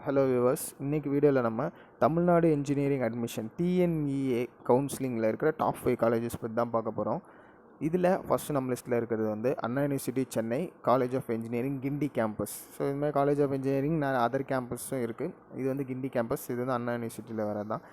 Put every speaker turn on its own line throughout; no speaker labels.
Hello viewers, இன்றைக்கி வீடியோவில் நம்ம தமிழ்நாடு இன்ஜினியரிங் அட்மிஷன் டிஎன்இஏ கவுன்சிலிங்கில் இருக்கிற டாப் 5 காலேஜஸ் பற்றி தான் பார்க்க போகிறோம். இதில் ஃபஸ்ட்டு நம்ம லிஸ்ட்டில் இருக்கிறது வந்து Anna university Chennai college of engineering Guindy campus. So இதுமாதிரி காலேஜ் ஆஃப் இன்ஜினியரிங் அதர் கேம்பஸும் இருக்குது. இது வந்து கிண்டி கேம்பஸ், இது வந்து அண்ணா யூனிவர்சிட்டியில் வரது தான்.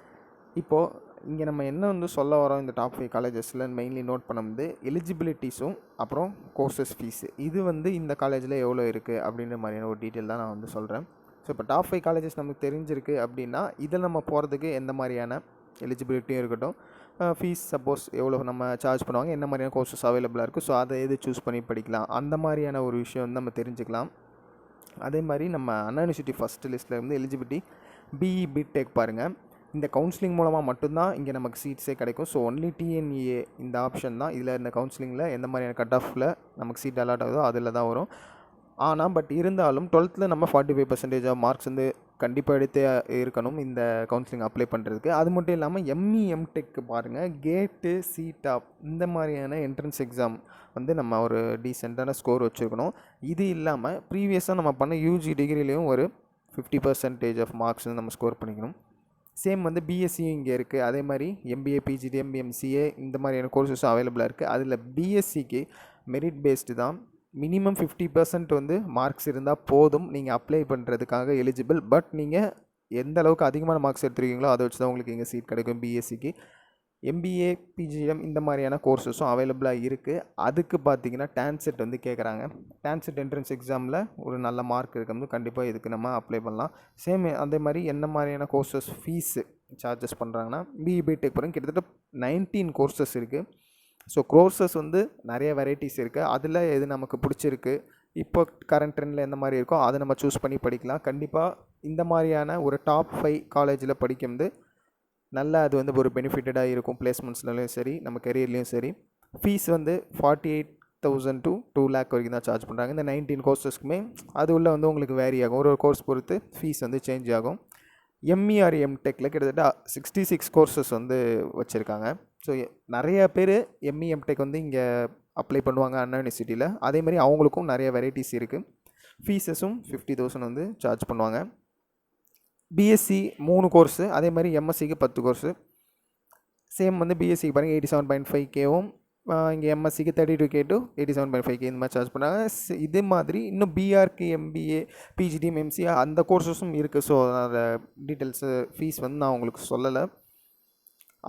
இப்போது இங்கே நம்ம என்ன வந்து சொல்ல வரோம் இந்த டாப் 5 காலேஜஸில் மெயின்லி நோட் பண்ண வந்து எலிஜிபிலிட்டிஸும் அப்புறம் கோர்சஸ் ஃபீஸு, இது வந்து இந்த காலேஜில் எவ்வளோ இருக்குது அப்படின்ற மாதிரியான ஒரு டீட்டெயில் தான் நான் வந்து சொல்கிறேன். ஸோ இப்போ டாப் 5 காலேஜஸ் நமக்கு தெரிஞ்சிருக்கு அப்படின்னா இதில் நம்ம போகிறதுக்கு எந்த மாதிரியான எலிஜிபிலிட்டியும் இருக்கட்டும், ஃபீஸ் சப்போஸ் எவ்வளோ நம்ம சார்ஜ் பண்ணுவாங்க, என்ன மாதிரியான கோர்சஸ் அவைலபிளாக இருக்குது, ஸோ அதை எது சூஸ் பண்ணி படிக்கலாம், அந்த மாதிரியான ஒரு விஷயம் வந்து நம்ம தெரிஞ்சுக்கலாம். அதே மாதிரி நம்ம அண்ணா யூனிவர்சிட்டி ஃபஸ்ட்டு லிஸ்ட்டில் இருந்து எலிஜிபிலிட்டி பிஇ பிடெக் பாருங்கள். இந்த கவுன்சிலிங் மூலமாக மட்டும்தான் இங்கே நமக்கு சீட்ஸே கிடைக்கும். ஸோ ஒன்லி டிஎன்இஏ இந்த ஆப்ஷன் தான். இதில் இந்த கவுன்சிலிங்கில் எந்த மாதிரியான கட் ஆஃபில் நமக்கு சீட் அலாட் ஆகுதோ அதில் தான் வரும். ஆனால் பட் இருந்தாலும் 12th நம்ம 45% ஆஃப் மார்க்ஸ் வந்து கண்டிப்பாக எடுத்தே இருக்கணும் இந்த கவுன்சிலிங் அப்ளை பண்ணுறதுக்கு. அது மட்டும் இல்லாமல் எம்இ எம்டெக் பாருங்கள், கேட்டு சிடாப் இந்த மாதிரியான என்ட்ரன்ஸ் எக்ஸாம் வந்து நம்ம ஒரு டீசெண்டான ஸ்கோர் வச்சுருக்கணும். இது இல்லாமல் ப்ரீவியஸாக நம்ம பண்ண யூஜி டிகிரிலையும் ஒரு 50% ஆஃப் மார்க்ஸ் வந்து நம்ம ஸ்கோர் பண்ணிக்கணும். சேம் வந்து பிஎஸ்சியும் இங்கே இருக்குது. அதே மாதிரி எம்பிஏ பிஜிடி எம்பிஎம்சிஏ இந்த மாதிரியான கோர்சஸும் அவைலபிளாக இருக்குது. அதில் பிஎஸ்சிக்கு மெரிட் பேஸ்டு தான். மினிமம் 50% வந்து மார்க்ஸ் இருந்தால் போதும் நீங்கள் அப்ளை பண்ணுறதுக்காக எலிஜிபிள். பட் நீங்கள் எந்த அளவுக்கு அதிகமான மார்க்ஸ் எடுத்துருக்கீங்களோ அதை வச்சு தான் உங்களுக்கு இங்கே சீட் கிடைக்கும். பிஎஸ்சிக்கு எம்பிஏ பிஜிஎம் இந்த மாதிரியான கோர்சஸும் அவைலபிளாக இருக்குது. அதுக்கு பார்த்தீங்கன்னா டான்செட் வந்து கேட்குறாங்க. டான்செட் என்ட்ரன்ஸ் எக்ஸாமில் ஒரு நல்ல மார்க் இருக்கும்போது கண்டிப்பாக இதுக்கு நம்ம அப்ளை பண்ணலாம். சேம் அதே மாதிரி என்ன மாதிரியான கோர்சஸ் ஃபீஸு சார்ஜஸ் பண்ணுறாங்கன்னா பிஇ பிடெக் போகிறோம், கிட்டத்தட்ட 19 கோர்சஸ் இருக்குது. ஸோ கோர்சஸ் வந்து நிறைய வெரைட்டிஸ் இருக்குது. அதில் எது நமக்கு பிடிச்சிருக்கு, இப்போ கரண்ட் ட்ரெண்டில் எந்த மாதிரி இருக்கோ அதை நம்ம சூஸ் பண்ணி படிக்கலாம். கண்டிப்பாக இந்த மாதிரியான ஒரு டாப் 5 காலேஜில் படிக்கும்போது நல்லா அது வந்து ஒரு பெனிஃபிட்டடாக இருக்கும். பிளேஸ்மெண்ட்ஸ்லையும் சரி, நம்ம கெரியர்லேயும் சரி. ஃபீஸ் வந்து 48,000 to 2 lakh வரைக்கும் தான் சார்ஜ் பண்ணுறாங்க. இந்த 19 கோர்சஸ்க்குமே அது உள்ள வந்து உங்களுக்கு வேரி ஆகும். ஒரு கோர்ஸ் பொறுத்து ஃபீஸ் வந்து சேஞ்ச் ஆகும். எம்இஆர் எம்டெக்கில் கிட்டத்தட்ட 66 கோர்சஸ் வந்து வச்சுருக்காங்க. ஸோ நிறைய பேர் எம்இ எம்டெக் வந்து இங்கே அப்ளை பண்ணுவாங்க அண்ணா யூனிவர்சிட்டியில். அதேமாதிரி அவங்களுக்கும் நிறைய வெரைட்டிஸ் இருக்குது. ஃபீஸஸும் 50,000 வந்து சார்ஜ் பண்ணுவாங்க. பிஎஸ்சி 3 கோர்ஸு, அதே மாதிரி எம்எஸ்சிக்கு 10 கோர்ஸு. சேம் வந்து பிஎஸ்சிக்கு பாருங்கள் 87.5Kவும், இங்கே எம்எஸ்சிக்கு 32K to 87.5K இந்த மாதிரி சார்ஜ் பண்ணாங்க. இது மாதிரி இன்னும் பிஆர்க்கு எம்பிஏ பிஜிடிஎம் எம்சிஏ அந்த கோர்ஸஸும் இருக்குது. ஸோ அந்த டீட்டெயில்ஸு ஃபீஸ் வந்து நான் உங்களுக்கு சொல்லலை.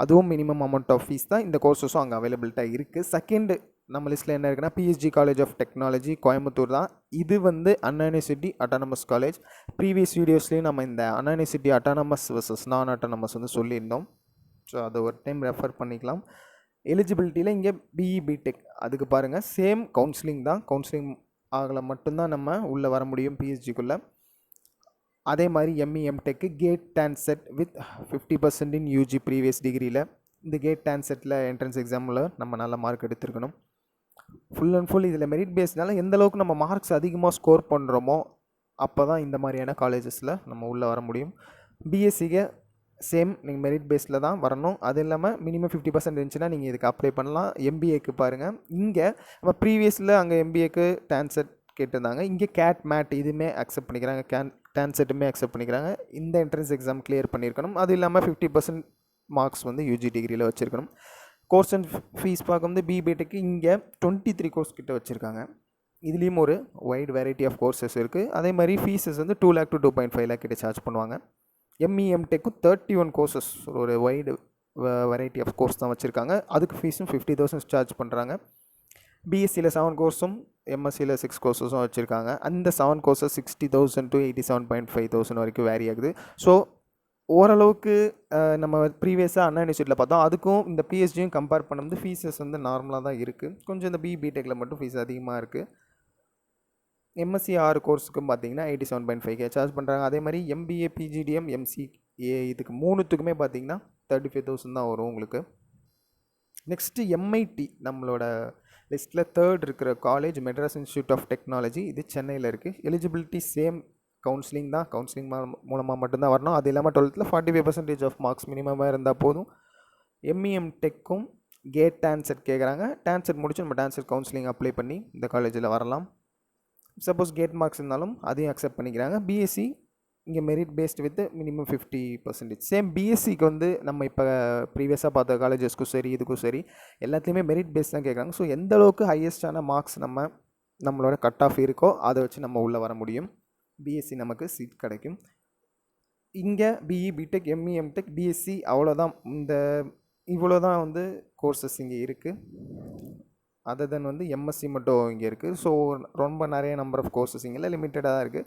அதுவும் மினிமம் அமௌண்ட் ஆஃப் ஃபீஸ் தான். இந்த கோர்ஸஸும் அங்கே அவைலபிலிட்டாக இருக்குது. செகண்டு நம்ம லிஸ்ட்டில் என்ன இருக்குன்னா PSG college of technology Coimbatore தான். இது வந்து Anna university autonomous college. Previous வீடியோஸ்லேயும் நம்ம இந்த Anna university autonomous versus non autonomous வந்து சொல்லியிருந்தோம். ஸோ அதை ஒரு டைம் ரெஃபர் பண்ணிக்கலாம். எலிஜிபிலிட்டியில் இங்கே பிஇ பிடெக் அதுக்கு பாருங்கள், சேம் கவுன்சிலிங் தான். கவுன்சிலிங் ஆகலை மட்டும்தான் நம்ம உள்ளே வர முடியும் பிஎஸ்ஜிக்குள்ளே. அதே மாதிரி ME MTech GATE TANCET with 50% in UG previous டிகிரியில். இந்த கேட் டான்செட்டில் என்ட்ரன்ஸ் எக்ஸாமில் நம்ம நல்ல மார்க் எடுத்துருக்கணும். ஃபுல் அண்ட் ஃபுல் இதில் மெரிட் பேஸ்னால எந்த அளவுக்கு நம்ம மார்க்ஸ் அதிகமாக ஸ்கோர் பண்ணுறோமோ அப்போ தான் இந்த மாதிரியான காலேஜஸில் நம்ம உள்ளே வர முடியும். பிஎஸ்சிக்கு சேம் நீங்கள் மெரிட் பேஸில் தான் வரணும். அது இல்லாமல் மினிமம் 50% இருந்துச்சுன்னா நீங்கள் இதுக்கு அப்ளை பண்ணலாம். எம்பிஏக்கு பாருங்கள், இங்கே நம்ம ப்ரீவியஸில் அங்கே எம்பிஏக்கு டான்செட் கேட்டிருந்தாங்க. இங்கே கேட் மேட் இதுவுமே அக்செப்ட் பண்ணிக்கிறாங்க, டான்செட்டுமே அக்செப்ட் பண்ணிக்கிறாங்க. இந்த என்ட்ரன்ஸ் எக்ஸாம் கிளியர் பண்ணியிருக்கணும். அது இல்லாமல் 50% மார்க்ஸ் வந்து யூஜி டிகிரியில் வச்சுருக்கணும். கோர்ஸ் அண்ட் ஃபீஸ் பார்க்கும்போது பிபிடெக்கு இங்கே 23 கோர்ஸ் கிட்ட வச்சுருக்காங்க. இதுலேயும் ஒரு வைட் வெரைட்டி ஆஃப் கோர்சஸ் இருக்குது. அதே மாதிரி ஃபீஸஸ் வந்து 2 lakh to 2.5 lakh கிட்ட சார்ஜ் பண்ணுவாங்க. எம்இ எம்டெக்கும் 31 கோர்சஸ், ஒரு வைடு வெரைட்டி ஆஃப் கோர்ஸ் தான் வச்சுருக்காங்க. அதுக்கு ஃபீஸும் 50,000 சார்ஜ் பண்ணுறாங்க. பிஎஸ்சியில் 7 கோர்ஸும் எம்எஸ்சியில் 6 கோர்ஸஸும் வச்சுருக்காங்க. அந்த 7 கோர்ஸஸ் 60,000 to 87.5,000 வரைக்கும் வேரி ஆகுது. ஸோ ஓரளவுக்கு நம்ம ப்ரீவியஸாக அண்ணா யூனிவர்சிட்டியில் பார்த்தோம், அதுக்கும் இந்த பிஎஸ்ஜியும் கம்பேர் பண்ணும்போது ஃபீஸஸ் வந்து நார்மலாக தான் இருக்குது. கொஞ்சம் இந்த பிடெக்கில் மட்டும் ஃபீஸ் அதிகமாக இருக்குது. எம்எஸ்சி 6 கோர்ஸுக்கும் பார்த்தீங்கன்னா 87.5K சார்ஜ் பண்ணுறாங்க. அதே மாதிரி எம்பிஏ பிஜிடிஎம் எம்சிஏ இதுக்கு 3த்துக்குமே பார்த்தீங்கன்னா 35,000 தான் வரும் உங்களுக்கு. நெக்ஸ்ட்டு எம்ஐடி நம்மளோட லிஸ்ட்டில் 3rd இருக்கிற college Madras institute of technology. இது சென்னையில் இருக்குது. எலிஜிபிலிட்டி சேம் கவுன்சிலிங் தான். கவுன்சிலிங் மூலமாக மட்டும்தான் வரணும். அது இல்லாமல் 12th 45% ஆஃப் மார்க்ஸ் மினிமமாக இருந்தால் போதும். எம்இஎம் டெக்கும் கேட் டான்செட் கேட்குறாங்க. டான்செட் முடிச்சு நம்ம டான்செட் கவுன்சிலிங் அப்ளை பண்ணி இந்த காலேஜில் வரலாம். சப்போஸ் கேட் மார்க்ஸ் இருந்தாலும் அதையும் அக்செப்ட் பண்ணிக்கிறாங்க. பிஎஸ்சி இங்கே merit based with minimum 50%. Same பிஎஸ்சிக்கு வந்து நம்ம இப்போ ப்ரீவியஸாக பார்த்த காலேஜஸ்க்கும் சரி இதுக்கும் சரி எல்லாத்துலேயுமே மெரிட் பேஸ் தான் கேட்குறாங்க. ஸோ எந்த அளவுக்கு ஹையஸ்டான மார்க்ஸ் நம்மளோட கட் ஆஃப் இருக்கோ அதை வச்சு நம்ம உள்ளே வர முடியும். பிஎஸ்சி நமக்கு சீட் கிடைக்கும். இங்கே BE BTech ME MTech BSc அவ்வளோதான். இவ்வளோ தான் வந்து கோர்சஸ் இங்கே இருக்குது. அதர் தென் வந்து எம்எஸ்சி மட்டும் இங்கே இருக்குது. ஸோ ரொம்ப நிறைய நம்பர் ஆஃப் கோர்சஸ் இங்கே லிமிட்டடாக தான் இருக்குது.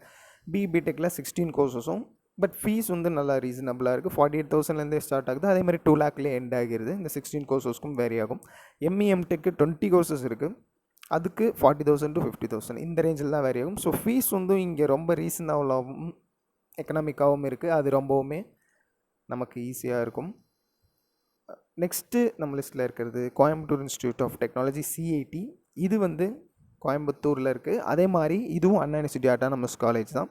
பிஇ பிடெக்கில் 16 கோர்சஸும், பட் ஃபீஸ் வந்து நல்லா ரீசனபிளாக இருக்குது. 48,000லேருந்தே ஸ்டார்ட் ஆகுது. அதே மாதிரி 2 lakhலேயே எண்ட் ஆகிடுது. இந்த 16 கோர்சஸ்க்கும் வேரி ஆகும். எம்இ எம்டெக்கு 20 கோர்சஸ் இருக்குது. அதுக்கு 40,000 to 50,000 இந்த ரேஞ்சில் தான் வேரி ஆகும். ஸோ ஃபீஸ் வந்து இங்கே ரொம்ப ரீசனபிளாகவும் எக்கனாமிக்காகவும் இருக்குது. அது ரொம்பவுமே நமக்கு ஈஸியாக இருக்கும். நெக்ஸ்ட்டு நம்ம லிஸ்ட்டில் இருக்கிறது Coimbatore institute of technology CIT. இது வந்து கோயம்புத்தூரில் இருக்குது. அதே மாதிரி இதுவும் அண்ணா யூனிவர்சிட்டி ஆட்டானமஸ் காலேஜ் தான்.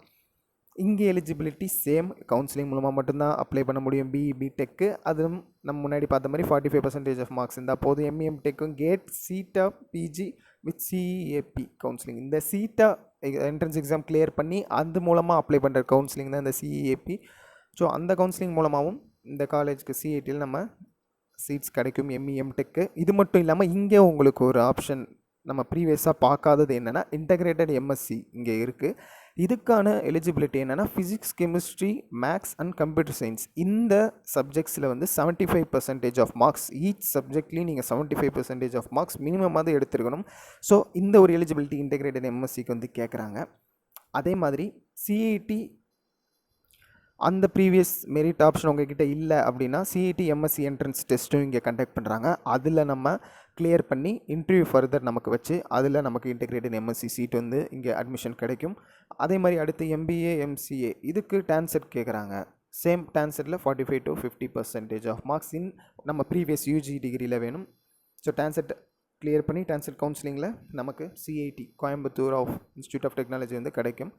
இங்கே எலிஜிபிலிட்டி சேம், கவுன்சிலிங் மூலமாக மட்டும்தான் அப்ளை பண்ண முடியும். பிஇ பிடெக்கு அதுவும் நம்ம முன்னாடி பார்த்த மாதிரி 45% ஆஃப் மார்க்ஸ் இருந்தால் போதும். எம்இஎம் டெக்கும் GATE CEETA PG with CAP counselling. இந்த சீட்டா என்ட்ரன்ஸ் எக்ஸாம் கிளியர் பண்ணி அது மூலமாக அப்ளை பண்ணுற கவுன்சிலிங் தான் இந்த சிஏபி. ஸோ அந்த கவுன்சிலிங் மூலமாகவும் இந்த காலேஜுக்கு சிஐடியில் நம்ம சீட்ஸ் கிடைக்கும் எம்இஎம் டெக்கு. இது மட்டும் இல்லாமல் இங்கே உங்களுக்கு ஒரு ஆப்ஷன் நம்ம ப்ரீவியஸாக பார்க்காதது என்னென்னா இன்டகிரேட்டட் எம்எஸ்சி இங்கே இருக்குது. இதுக்கான எலிஜிபிலிட்டி என்னென்னா physics chemistry maths and computer science இந்த சப்ஜெக்ட்ஸில் வந்து 75% ஆஃப் மார்க்ஸ் ஈச் சப்ஜெக்ட்லேயும் நீங்கள் 75% ஆஃப் மார்க்ஸ் மினிமமாக எடுத்துருக்கணும். ஸோ இந்த ஒரு எலிஜிபிலிட்டி இன்டகிரேட்டட் எம்எஸ்சிக்கு வந்து கேட்குறாங்க. அதே மாதிரி சிஐடி அந்த ப்ரீவியஸ் மெரிட் ஆப்ஷன் உங்ககிட்ட இல்லை அப்படின்னா சிஐடி எம்எஸ்சி என்ட்ரன்ஸ் டெஸ்ட்டும் இங்கே கண்டக்ட் பண்ணுறாங்க. அதில் நம்ம கிளியர் பண்ணி இன்டர்வியூ ஃபர்தர் நமக்கு வச்சு அதில் நமக்கு இன்டெகிரேட்டட் எம்எஸ்சி சீட் வந்து இங்கே அட்மிஷன் கிடைக்கும். அதே மாதிரி அடுத்து எம்பிஏ எம்சிஏ இதுக்கு டான்செட் கேட்குறாங்க. சேம் டான்செட்டில் 45 to 50% ஆஃப் மார்க்ஸ் இன் நம்ம ப்ரீவியஸ் யூஜி டிகிரியில் வேணும். ஸோ டான்செட் கிளியர் பண்ணி டான்செட் கவுன்சிலிங்கில் நமக்கு CIT Coimbatore of institute of technology வந்து கிடைக்கும்.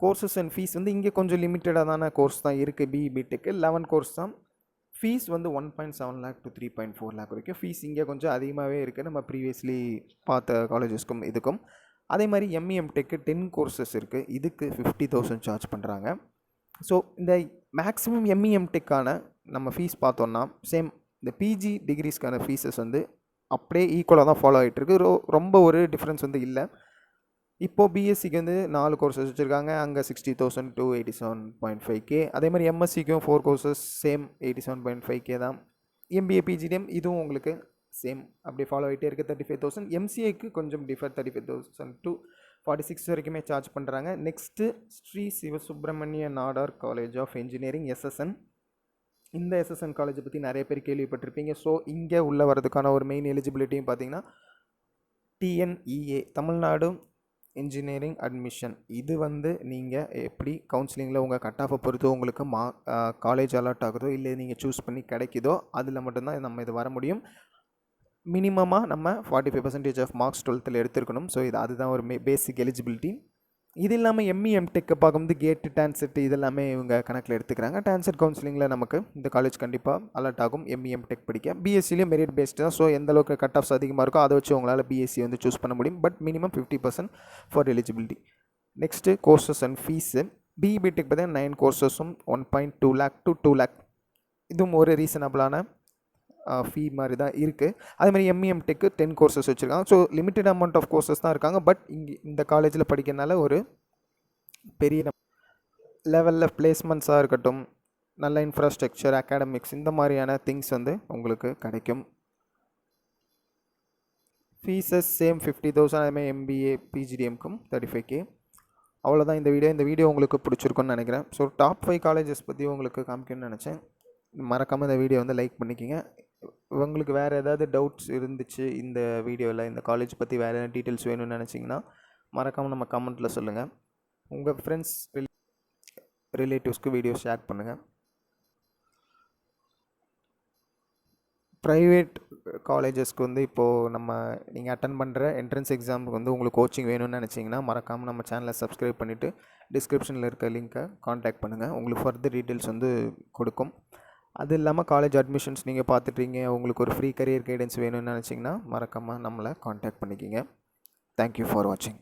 கோர்சஸ் அண்ட் ஃபீஸ் வந்து இங்கே கொஞ்சம் லிமிட்டடான கோர்ஸ் தான் இருக்குது. பிஇ பிடெக்கு 11 கோர்ஸ் தான். ஃபீஸ் வந்து 1.7 lakh to 3.4 lakh வரைக்கும் ஃபீஸ் இங்கே கொஞ்சம் அதிகமாகவே இருக்குது நம்ம ப்ரீவியஸ்லி பார்த்த காலேஜஸ்க்கும் இதுக்கும். அதே மாதிரி எம்இஎம் டெக்கு 10 கோர்சஸ் இருக்குது. இதுக்கு 50,000 சார்ஜ் பண்ணுறாங்க. ஸோ இந்த மேக்ஸிமம் எம்இஎம் டெக்கான நம்ம ஃபீஸ் பார்த்தோன்னா சேம் இந்த பிஜி டிகிரிஸ்க்கான ஃபீஸஸ் வந்து அப்படியே ஈக்குவலாக தான் ஃபாலோ ஆகிட்டுருக்கு. ரொம்ப ஒரு டிஃப்ரென்ஸ் வந்து இல்லை. இப்போது பிஎஸ்சிக்கு வந்து 4 கோர்சஸ் வச்சுருக்காங்க. அங்கே 60,000 to 87.5K. அதே மாதிரி எம்எஸ்சிக்கும் 4 கோர்சஸ் சேம் 87.5K தான். எம்பிஏ பிஜிடிஎம் இதுவும் உங்களுக்கு சேம் அப்படியே ஃபாலோ ஆகிட்டே இருக்குது 35,000. எம்சிஏக்கு கொஞ்சம் டிஃபர் 35,000 to 46 வரைக்குமே சார்ஜ் பண்ணுறாங்க. Next Sri Sivasubramaniya Nadar college of engineering SSN. இந்த எஸ்எஸ்என் காலேஜை பற்றி நிறைய பேர் கேள்விப்பட்டிருப்பீங்க. ஸோ இங்கே உள்ளே வரதுக்கான ஒரு மெயின் எலிஜிபிலிட்டியும் பார்த்தீங்கன்னா டிஎன்இஏ தமிழ்நாடு இன்ஜினியரிங் அட்மிஷன். இது வந்து நீங்கள் எப்படி கவுன்சிலிங்கில் உங்கள் கட் ஆஃபை பொறுத்து உங்களுக்கு காலேஜ் அலாட் ஆகுதோ இல்லை நீங்கள் சூஸ் பண்ணி கிடைக்குதோ அதில் மட்டும்தான் நம்ம இது வர முடியும். மினிமமாக நம்ம 45% ஆஃப் மார்க்ஸ் 12th எடுத்துருக்கணும். ஸோ அதுதான் ஒரு பேசிக் எலிஜிபிலிட்டி. இது இல்லாமல் எம்இஎம் டெக்கை பார்க்கும்போது கேட்டு டான்செட் இதெல்லாமே இவங்க கணக்கில் எடுத்துக்கிறாங்க. டான்செட் கவுன்சிலிங்கில் நமக்கு இந்த காலேஜ் கண்டிப்பாக அலர்ட் ஆகும் எம்இஎம் டெக் படிக்க. பிஎஸ்சிலையும் மெரிட் பேஸ்டு தான். ஸோ எந்த அளவுக்கு கட் ஆஃப்ஸ் அதிகமாக இருக்கோ அதை வச்சு உங்களால் பிஎஸ்சி வந்து சூஸ் பண்ண முடியும். But minimum 50% for eligibility. Next courses and fees. BE BTech பார்த்தீங்கன்னா 9 கோர்சஸும் 1.2 lakh to 2 lakh. இதுவும் ஒரு ரீசனபிளான ஃபீ மாதிரி தான் இருக்குது. அதேமாதிரி எம்இஎம் டெக்கு 10 கோர்சஸ் வச்சுருக்காங்க. So limited amount of courses தான் இருக்காங்க. பட் இங்கே இந்த காலேஜில் படிக்கிறதுனால ஒரு பெரிய லெவலில் பிளேஸ்மெண்ட்ஸாக இருக்கட்டும், நல்ல இன்ஃப்ராஸ்ட்ரக்சர், அகாடமிக்ஸ் இந்த மாதிரியான திங்ஸ் வந்து உங்களுக்கு கிடைக்கும். Fees same 50,000. அதேமாதிரி எம்பிஏ பிஜிடிஎம்க்கும் 35K. அவ்வளோதான் இந்த வீடியோ உங்களுக்கு பிடிச்சிருக்குன்னு நினைக்கிறேன். ஸோ டாப் 5 காலேஜஸ் பற்றி உங்களுக்கு காமிக்கணும்னு நினச்சேன். மறக்காமல் இந்த வீடியோ வந்து லைக் பண்ணிக்கிங்க. உங்களுக்கு வேறு ஏதாவது டவுட்ஸ் இருந்துச்சு இந்த வீடியோவில், இந்த காலேஜ் பற்றி வேறு என்ன டீட்டெயில்ஸ் வேணும்னு நினச்சிங்கன்னா மறக்காமல் நம்ம கமெண்ட்டில் சொல்லுங்கள். உங்கள் ஃப்ரெண்ட்ஸ் ரிலேட்டிவ்ஸ்க்கு வீடியோ ஷேர் பண்ணுங்கள். ப்ரைவேட் காலேஜஸ்க்கு வந்து இப்போது நீங்கள் அட்டன் பண்ணுற என்ட்ரன்ஸ் எக்ஸாமுக்கு வந்து உங்களுக்கு கோச்சிங் வேணும்னு நினச்சிங்கன்னா மறக்காமல் நம்ம சேனலை சப்ஸ்கிரைப் பண்ணிவிட்டு டிஸ்கிரிப்ஷனில் இருக்க லிங்க்கை காண்டாக்ட் பண்ணுங்கள். உங்களுக்கு ஃபர்தர் டீட்டெயில்ஸ் வந்து கொடுக்கும். அது இல்லாமல் காலேஜ் அட்மிஷன்ஸ் நீங்கள் பார்த்துட்றீங்க, உங்களுக்கு ஒரு ஃப்ரீ கரியர் கைடன்ஸ் வேணும்னு நினச்சிங்கன்னா மறக்காமல் நம்மளை காண்டாக்ட் பண்ணிக்கிங்க. தேங்க்யூ ஃபார் வாட்சிங்.